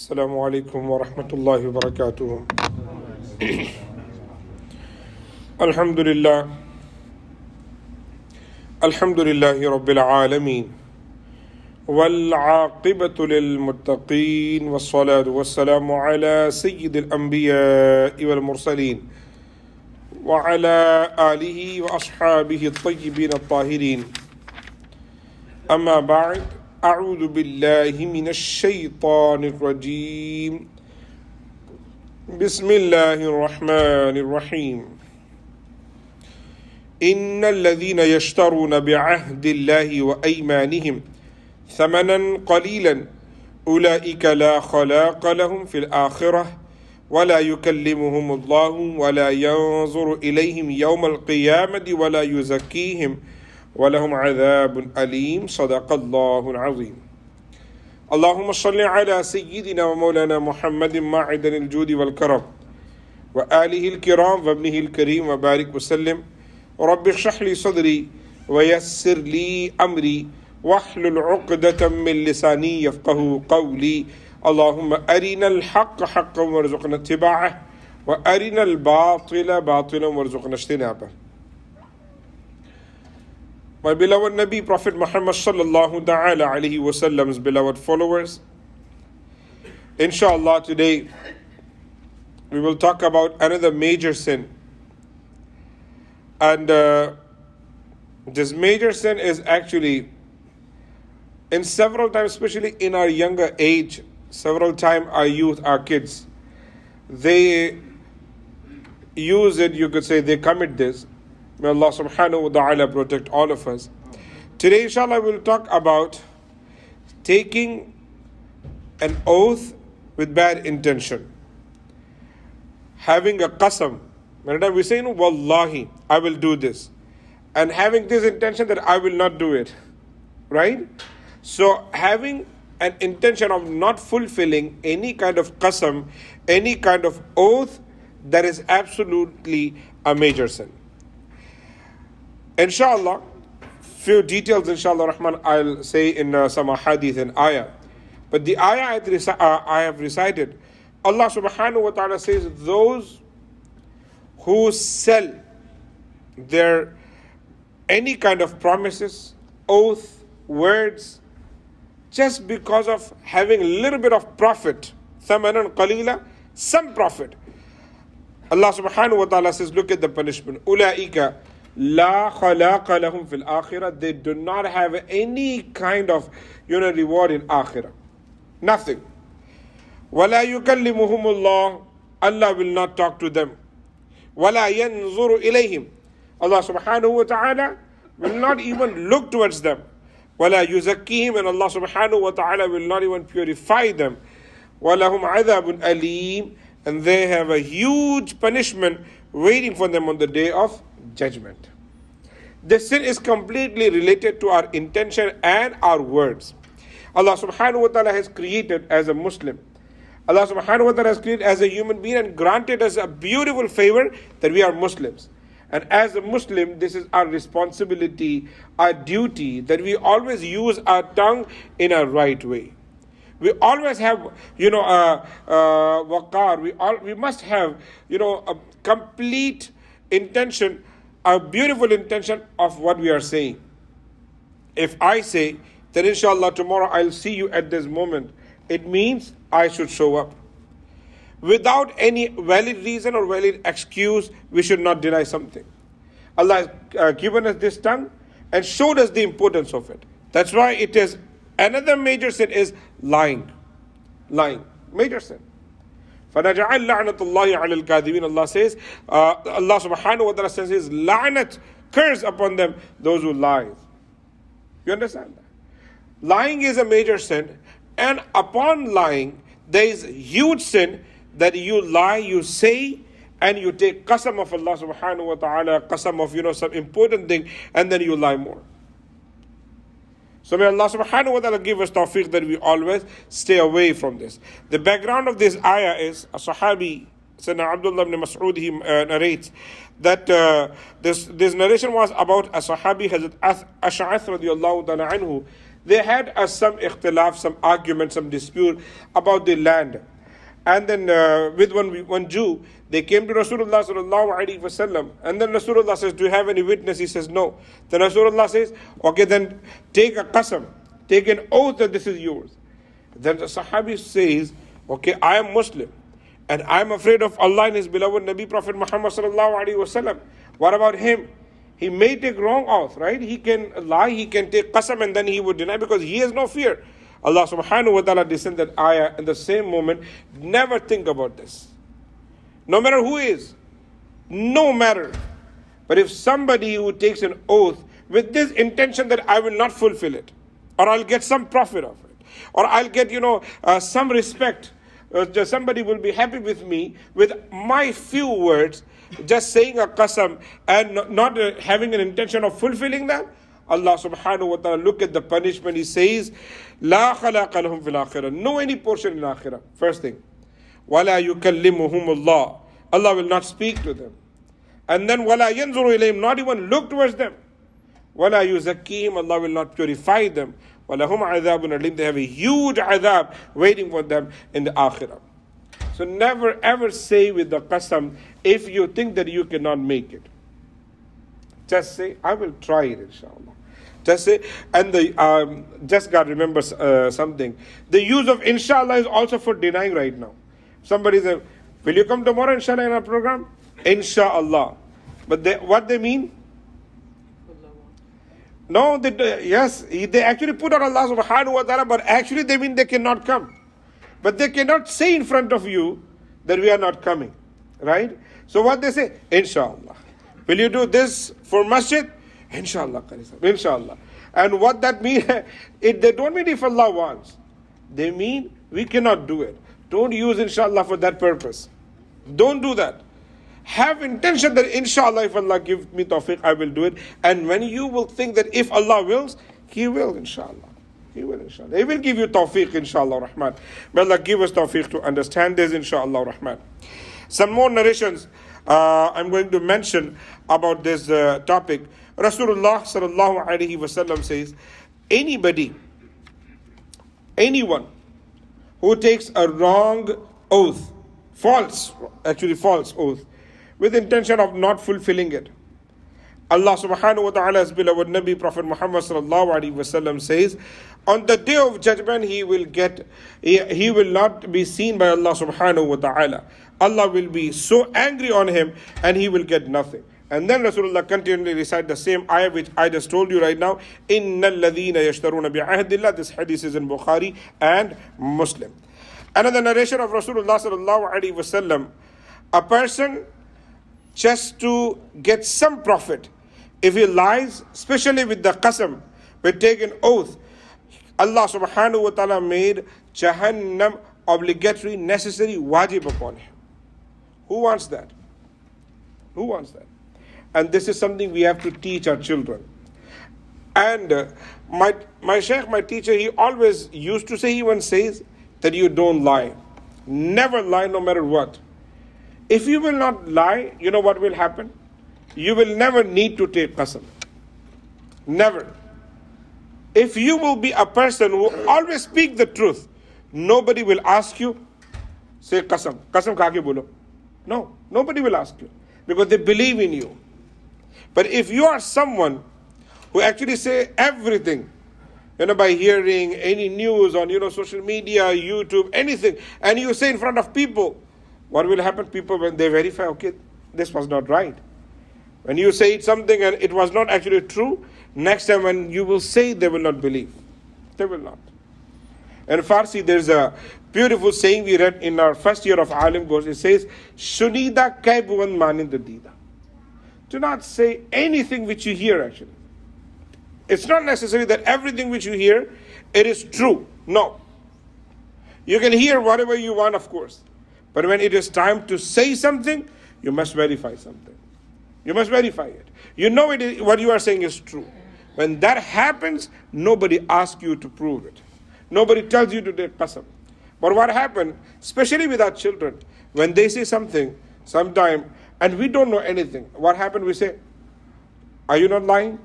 Assalamu alaikum wa rahmatullahi wa barakatuh. Alhamdulillah. Alhamdulillahi Rabbil Alameen. والعاقبة للمتقين والصلاة والسلام على سيد الأنبياء والمرسلين وعلى آله وأصحابه الطيبين الطاهرين أما بعد أعوذ بالله من الشيطان الرجيم بسم الله الرحمن الرحيم إن الذين يشترون بعهد الله وأيمانهم ثمنا قليلا أولئك لا خلاق لهم في الآخرة ولا يكلمهم الله ولا ينظر إليهم يوم القيامة ولا يزكيهم ولهم عذاب أليم صدق الله العظيم اللهم صل على سيدنا ومولانا محمد معدن الجود والكرم وآله الكرام وابنه الكريم وبارك وسلم رب اشرح لي صدري ويسر لي أمري واحلل عقدة من لساني يفقه قولي اللهم أرنا الحق حقا وارزقنا اتباعه وأرنا الباطل باطلا وارزقنا اجتنابه. My beloved Nabi Prophet Muhammad sallallahu ta'ala alayhi wa sallam's beloved followers, inshallah today we will talk about another major sin, and this major sin is actually in several times, especially in our younger age, several times our youth, our kids, they use it, you could say they commit this. May Allah subhanahu wa ta'ala protect all of us. Today inshallah we'll talk about taking an oath with bad intention. Having a qasam. Whenever we say, Wallahi, I will do this. And having this intention that I will not do it. Right? So having an intention of not fulfilling any kind of qasam, any kind of oath, that is absolutely a major sin. Inshallah, few details inshallah Rahman I'll say in some hadith and ayah. But the ayah I have recited, Allah subhanahu wa ta'ala says, those who sell their any kind of promises, oath, words, just because of having a little bit of profit, thamanan qalila, some profit. Allah subhanahu wa ta'ala says, look at the punishment. Ulaika la khalaqa lahum fil akhirah. They do not have any kind of reward in akhirah. Nothing. Wala yukallimuhumullah. Allah will not talk to them. Wala yanzuru ilayhim. Allah subhanahu wa ta'ala will not even look towards them. وَلَا يُزَكِّيهِمْ, and Allah subhanahu wa ta'ala will not even purify them. وَلَهُمْ عَذَابٌ أَلِيمٌ, and they have a huge punishment waiting for them on the day of judgment. This sin is completely related to our intention and our words. Allah subhanahu wa ta'ala has created as a Muslim. Allah subhanahu wa ta'ala has created as a human being and granted us a beautiful favor that we are Muslims. And as a Muslim, this is our responsibility, our duty, that we always use our tongue in a right way. We always have, waqar. We must have, a complete intention, a beautiful intention of what we are saying. If I say that inshallah tomorrow I'll see you at this moment, it means I should show up. Without any valid reason or valid excuse, we should not deny something. Allah has given us this tongue and showed us the importance of it. That's why it is another major sin is lying. Lying. Major sin. فَنَجَعَلْ لَعْنَةُ اللَّهِ عَلَى الْكَاذِبِينَ. Allah says, Allah subhanahu wa ta'ala says, his la'nat, curse upon them, those who lie. You understand that? Lying is a major sin, and upon lying, there is huge sin that you lie, you say, and you take qasam of Allah subhanahu wa ta'ala, qasam of some important thing, and then you lie more. So may Allah subhanahu wa ta'ala give us tawfiq that we always stay away from this. The background of this ayah is a sahabi, Sayyidina Abdullah ibn Mas'ud, he narrates that this narration was about a sahabi, Hazrat Ash'ath radiallahu ta'ala anhu, They had some ikhtilaf, some argument, some dispute about the land. And then with one Jew, they came to Rasulullah sallallahu alaihi wasallam, and then Rasulullah says, do you have any witness? He says, no. Then Rasulullah says, okay, then take a qasam, take an oath that this is yours. Then the Sahabi says, okay, I am Muslim, and I am afraid of Allah and His beloved Nabi Prophet Muhammad sallallahu alaihi wasallam. What about him? He may take wrong oath, right? He can lie, he can take qasam, and then he would deny because he has no fear. Allah subhanahu wa ta'ala descended that ayah in the same moment. Never think about this. No matter who is, no matter. But if somebody who takes an oath with this intention that I will not fulfill it, or I'll get some profit of it, or I'll get, some respect, somebody will be happy with me with my few words, just saying a qasam and not having an intention of fulfilling that, Allah subhanahu wa ta'ala, look at the punishment. He says, La khalaqa lahum fil akhirah. No any portion in akhirah. First thing. Wala yukallimuhum Allah. Allah will not speak to them. And then wala yanzuru ilayhim, not even look towards them. Wala yuzakkihim, Allah will not purify them. Walahum adhabun alim, they have a huge adhab waiting for them in the akhirah. So never ever say with the qasam if you think that you cannot make it. Just say, I will try it, inshallah. Just say, and just got to remember something. The use of inshallah is also for denying right now. Somebody says, will you come tomorrow, inshallah, in our program? Inshallah. But what they mean? No, yes, they actually put on Allah subhanahu wa ta'ala, but actually they mean they cannot come. But they cannot say in front of you that we are not coming. Right? So what they say? Inshallah. Will you do this for masjid? Inshallah, inshallah. And what that means, they don't mean if Allah wants. They mean we cannot do it. Don't use inshallah for that purpose. Don't do that. Have intention that inshallah, if Allah gives me tawfiq, I will do it. And when you will think that if Allah wills, He will, inshallah. He will, inshallah. He will give you tawfiq, inshallah rahman. May Allah give us tawfiq to understand this, inshallah rahman. Some more narrations I'm going to mention about this topic. Rasulullah sallallahu alaihi wasallam says, anyone who takes a wrong oath, false oath, with intention of not fulfilling it, Allah subhanahu wa ta'ala's beloved Nabi Prophet Muhammad sallallahu alaihi wasallam says, on the day of judgment he will not be seen by Allah subhanahu wa ta'ala. Allah will be so angry on him and he will get nothing. And then Rasulullah continually recite the same ayah which I just told you right now. Innal ladhina yashtaruna bi'ahdillah. This hadith is in Bukhari and Muslim. Another narration of Rasulullah sallallahu alaihi wasallam. A person just to get some profit, if he lies, especially with the qasam, with taking oath, Allah subhanahu wa ta'ala made Jahannam obligatory, necessary, wajib upon him. Who wants that? Who wants that? And this is something we have to teach our children. And my sheikh, my teacher, he always used to say, he even says, that you don't lie. Never lie no matter what. If you will not lie, you know what will happen? You will never need to take qasam. Never. If you will be a person who always speak the truth, nobody will ask you, say qasam. Qasam kha ke bolo. No, nobody will ask you. Because they believe in you. But if you are someone who actually say everything, by hearing any news on, social media, YouTube, anything, and you say in front of people, what will happen? People, when they verify, okay, this was not right. When you say something and it was not actually true, next time when you will say, they will not believe. They will not. In Farsi, there's a beautiful saying we read in our first year of Aalim course. It says, Shunida kai buvan maninda dida. Do not say anything which you hear actually. It's not necessary that everything which you hear, it is true. No. You can hear whatever you want, of course. But when it is time to say something, you must verify something. You must verify it. You know what you are saying is true. When that happens, nobody asks you to prove it. Nobody tells you to take qasam. But what happened, especially with our children, when they say something, sometime, and we don't know anything, what happened? We say, are you not lying?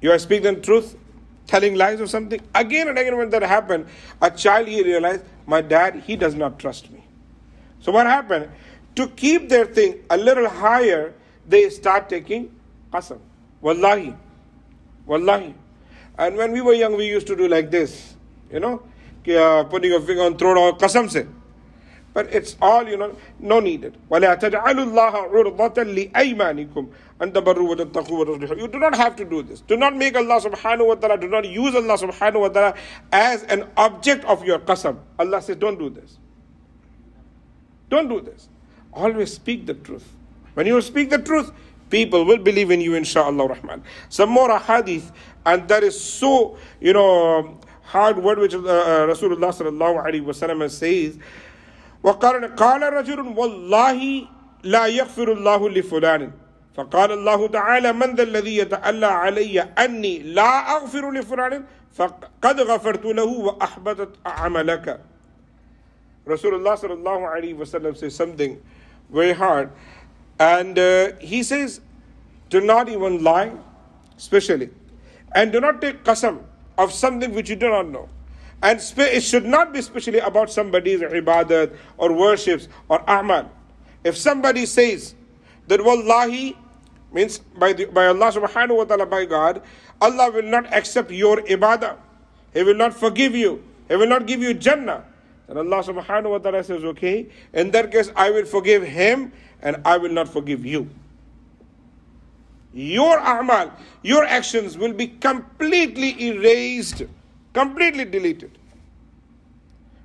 You are speaking the truth? telling lies or something. Again and again when that happened, a child, he realized, my dad, he does not trust me. So what happened? To keep their thing a little higher, they start taking qasam. Wallahi. Wallahi. And when we were young, we used to do like this, putting your finger on throat or qasam se. But it's all, no needed. وَلَا تَجْعَلُوا اللَّهَ عُرْضَةً لِأَيْمَانِكُمْ أَن تَبَرُّوا وَتَتَّقُوا وَتُصْلِحُوا. You do not have to do this. Do not make Allah subhanahu wa ta'ala, do not use Allah subhanahu wa ta'ala as an object of your qasam. Allah says, don't do this. Don't do this. Always speak the truth. When you speak the truth, people will believe in you, insha'Allah Rahman. Some more hadith, and that is so, hard word which Rasulullah sallallahu alaihi wasallam says, وقال رجل والله لا يغفر الله لفلان فقال الله تعالى من ذا الذي يتألى علي أني لا أغفر لفلان فقد غفرت له وأحبطت عملك. Rasulullah sallallahu alaihi wasallam says something very hard, and he says, do not even lie, especially, and do not take qasam of something which you do not know. And it should not be especially about somebody's ibadat or worships or a'mal. If somebody says that wallahi, means by Allah subhanahu wa ta'ala, by God, Allah will not accept your ibadah. He will not forgive you. He will not give you Jannah. Then Allah subhanahu wa ta'ala says, okay, in that case I will forgive him and I will not forgive you. Your a'mal, your actions will be completely erased, completely deleted.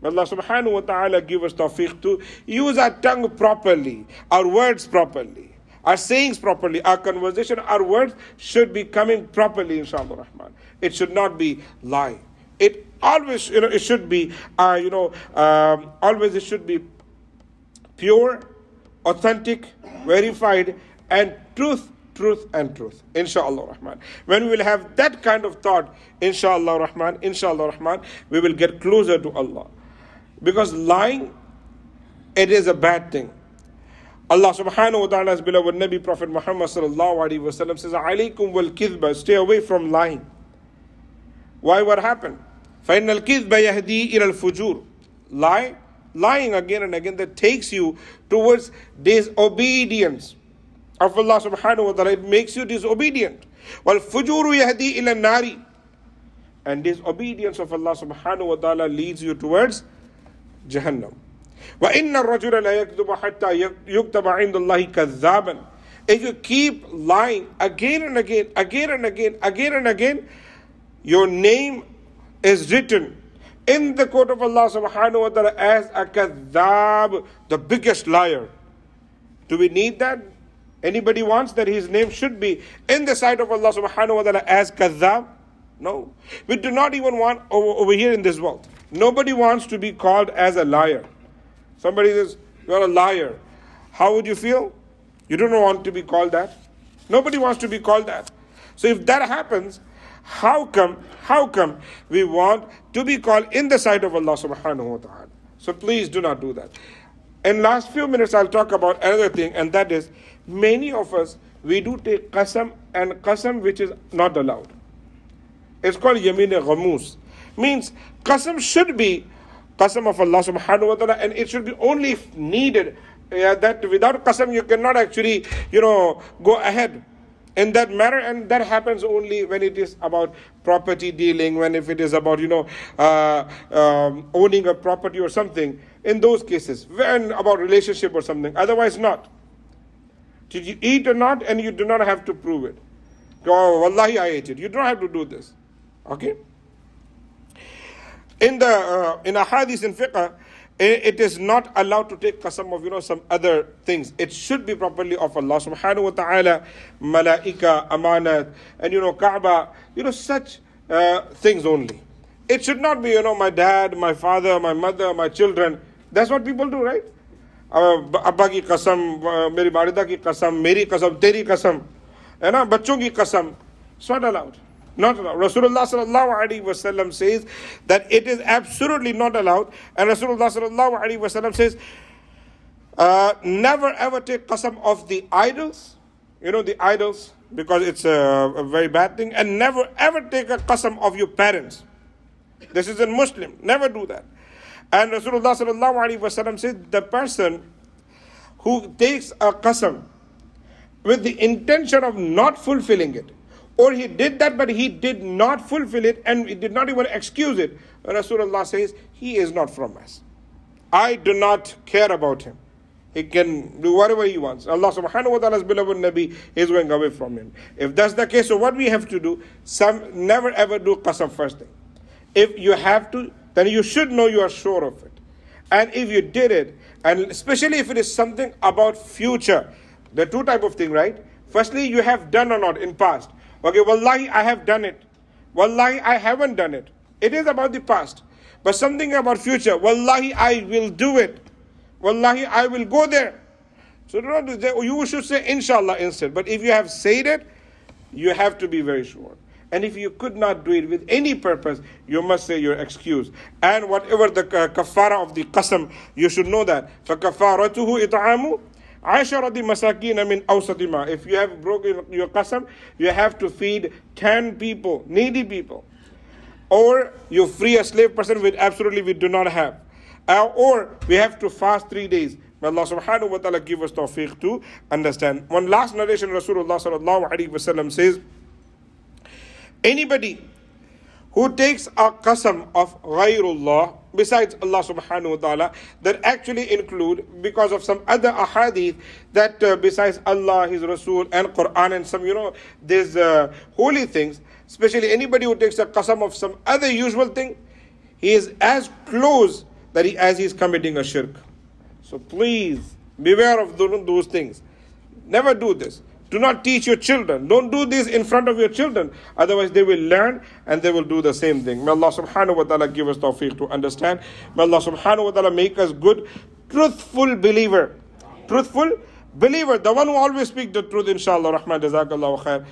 May Allah subhanahu wa ta'ala give us tawfiq to use our tongue properly, our words properly, our sayings properly, our conversation, our words should be coming properly, inshallah rahman. It should not be lie. It always, it should be, always it should be pure, authentic, verified, and truth, inshallah rahman. When we will have that kind of thought, inshallah rahman, we will get closer to Allah. Because lying, it is a bad thing. Allah subhanahu wa ta'ala's beloved Nabi Prophet Muhammad sallallahu alaihi wasallam says, alaykum wal kidba, stay away from lying. Why? What happened? فَإِنَّ الْكِذْبَ يَهْدِي إِلَى الْفُجُورِ. Lying again and again, that takes you towards disobedience of Allah subhanahu wa ta'ala. It makes you disobedient. وَالْفُجُورُ يَهْدِي إِلَى النَّارِ. And disobedience of Allah subhanahu wa ta'ala leads you towards Jahannam. وَإِنَّ الرَّجُلَ لَا يَكْذُبَ حَتَّى يُكْتَبَ عِنْدَ اللَّهِ كَذَّابًا. If you keep lying again and again, your name is written in the court of Allah subhanahu wa ta'ala as a kadhab, the biggest liar. Do we need that? Anybody wants that his name should be in the sight of Allah subhanahu wa ta'ala as kadhab? No. We do not even want over here in this world. Nobody wants to be called as a liar. Somebody says, you're a liar. How would you feel? You don't want to be called that. Nobody wants to be called that. So if that happens, how come we want to be called in the sight of Allah subhanahu wa ta'ala? So please do not do that. In last few minutes I'll talk about another thing, and that is, many of us, we do take qasam, and qasam which is not allowed. It's called yamin ghamus. Means qasam should be qasam of Allah subhanahu wa ta'ala, and it should be only if needed. That without qasam you cannot actually, go ahead in that matter, and that happens only when it is about property dealing, if it is about, owning a property or something. In those cases, when about relationship or something, otherwise not. Did you eat or not? And you do not have to prove it. Oh, wallahi, I ate it. You don't have to do this. Okay? In a hadith in fiqh, it is not allowed to take qasam of, some other things. It should be properly of Allah subhanahu wa ta'ala, malaika, amanat, and Kaaba, such things only. It should not be, my dad, my father, my mother, my children. That's what people do, right? Abba ki qasam, meri walida ki qasam, meri qasam, teri qasam, bachon ki qasam. It's not allowed. Not allowed. Rasulullah sallallahu alaihi wasallam says that it is absolutely not allowed, and Rasulullah sallallahu alaihi wasallam says, never ever take qasam of the idols. The idols, because it's a very bad thing. And never ever take a qasam of your parents. This is a Muslim. Never do that. And Rasulullah sallallahu alaihi wasallam said, the person who takes a qasam with the intention of not fulfilling it, or he did that but he did not fulfill it and he did not even excuse it, Rasulullah says, he is not from us. I do not care about him. He can do whatever he wants. Allah subhanahu wa ta'ala's beloved Nabi is going away from him. If that's the case, so what we have to do, never ever do qasam first thing. If you have to, then you should know you are sure of it. And if you did it, and especially if it is something about future, there are two type of thing, right? Firstly, you have done or not in past. Okay, wallahi, I have done it. Wallahi, I haven't done it. It is about the past. But something about future, wallahi, I will do it. Wallahi, I will go there. So do not do that. You should say inshallah instead. But if you have said it, you have to be very sure. And if you could not do it with any purpose, you must say your excuse. And whatever the kafara of the qasam, you should know that. فَكَفَارَتُهُ إِطْعَامُ عَشَرَةِ مَسَاكِينَ مِنْ أَوْسَطِ مَا. If you have broken your qasam, you have to feed 10 people, needy people. Or you free a slave person with absolutely we do not have. Or we have to fast 3 days. May Allah subhanahu wa ta'ala give us tawfiq to understand. One last narration, Rasulullah sallallahu alaihi wasallam says, anybody who takes a qasam of ghayrullah, besides Allah subhanahu wa ta'ala, that actually include, because of some other ahadith, that besides Allah, His Rasul and Quran and some, there's holy things, especially anybody who takes a qasam of some other usual thing, he is as close as he is committing a shirk. So please, beware of those things. Never do this. Do not teach your children. Don't do this in front of your children. Otherwise they will learn and they will do the same thing. May Allah subhanahu wa ta'ala give us tawfiq to understand. May Allah subhanahu wa ta'ala make us good, truthful believer. Truthful believer. The one who always speaks the truth, inshallah. Rahman, jazakallahu khair.